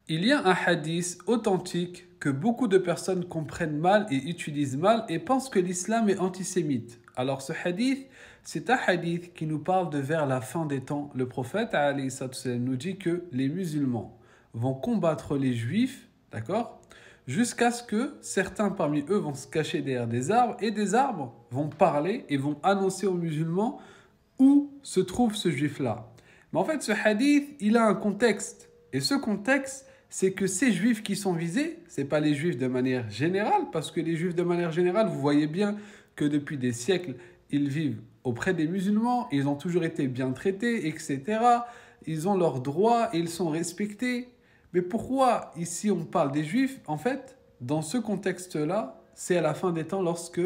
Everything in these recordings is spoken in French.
Il y a un hadith authentique que beaucoup de personnes comprennent mal et utilisent mal et pensent que l'islam est antisémite. Alors ce hadith, c'est un hadith qui nous parle de vers la fin des temps. Le prophète alayhi salam nous dit que les musulmans vont combattre les juifs, d'accord, jusqu'à ce que certains parmi eux vont se cacher derrière des arbres et des arbres vont parler et vont annoncer aux musulmans où se trouve ce juif-là. Mais en fait, ce hadith, il a un contexte. Et ce contexte, c'est que ces juifs qui sont visés, ce n'est pas les juifs de manière générale, parce que les juifs de manière générale, vous voyez bien que depuis des siècles, ils vivent auprès des musulmans, ils ont toujours été bien traités, etc. Ils ont leurs droits et ils sont respectés. Mais pourquoi ici on parle des juifs? En fait, dans ce contexte-là, c'est à la fin des temps lorsque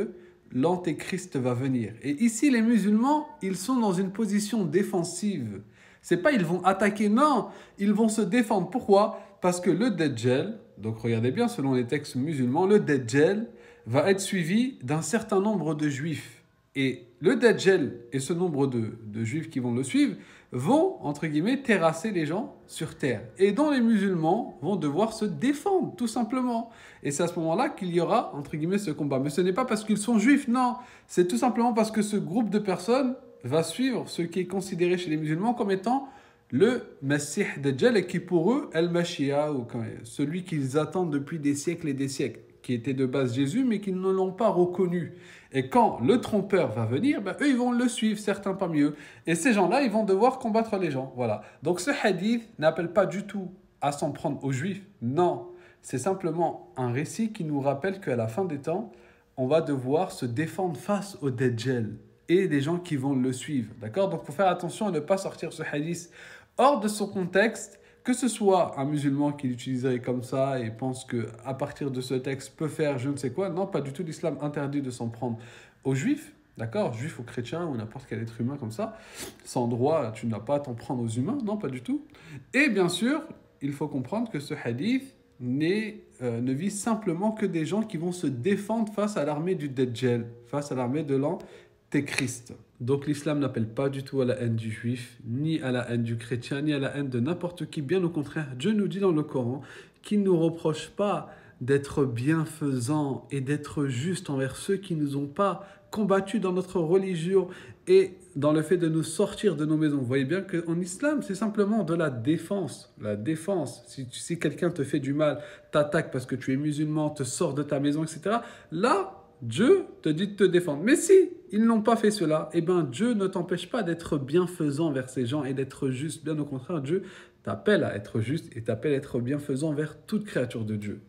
l'antéchrist va venir. Et ici, les musulmans, ils sont dans une position défensive. C'est pas ils vont attaquer, non, ils vont se défendre. Pourquoi? Parce que le Dajjal, donc regardez bien selon les textes musulmans, le Dajjal va être suivi d'un certain nombre de juifs. Et le Dajjal et ce nombre de juifs qui vont le suivre vont, entre guillemets, terrasser les gens sur terre. Et dont les musulmans vont devoir se défendre, tout simplement. Et c'est à ce moment-là qu'il y aura, entre guillemets, ce combat. Mais ce n'est pas parce qu'ils sont juifs, non. C'est tout simplement parce que ce groupe de personnes va suivre ce qui est considéré chez les musulmans comme étant le Messie Dajjal et qui pour eux est le Mashiach, ou celui qu'ils attendent depuis des siècles et des siècles, qui était de base Jésus mais qu'ils ne l'ont pas reconnu. Et quand le trompeur va venir, eux ils vont le suivre, certains parmi eux. Et ces gens-là, ils vont devoir combattre les gens. Voilà. Donc ce hadith n'appelle pas du tout à s'en prendre aux juifs. Non, c'est simplement un récit qui nous rappelle qu'à la fin des temps, on va devoir se défendre face au Dajjal et des gens qui vont le suivre. D'accord? Donc, il faut faire attention à ne pas sortir ce hadith hors de son contexte, que ce soit un musulman qui l'utiliserait comme ça et pense qu'à partir de ce texte peut faire je ne sais quoi. Non, pas du tout. L'islam interdit de s'en prendre aux juifs, d'accord? Juifs ou chrétiens ou n'importe quel être humain comme ça. Sans droit, tu n'as pas à t'en prendre aux humains. Non, pas du tout. Et bien sûr, il faut comprendre que ce hadith ne vise simplement que des gens qui vont se défendre face à l'armée du Dajjal, face à l'armée de l'antéchrist. Donc l'islam n'appelle pas du tout à la haine du juif, ni à la haine du chrétien, ni à la haine de n'importe qui. Bien au contraire, Dieu nous dit dans le Coran qu'il ne nous reproche pas d'être bienfaisants et d'être justes envers ceux qui ne nous ont pas combattus dans notre religion et dans le fait de nous sortir de nos maisons. Vous voyez bien qu'en islam, c'est simplement de la défense. La défense, si quelqu'un te fait du mal, t'attaque parce que tu es musulman, te sort de ta maison, etc. Là, Dieu te dit de te défendre. Mais si ils n'ont pas fait cela, eh bien Dieu ne t'empêche pas d'être bienfaisant vers ces gens et d'être juste. Bien au contraire, Dieu t'appelle à être juste et t'appelle à être bienfaisant vers toute créature de Dieu.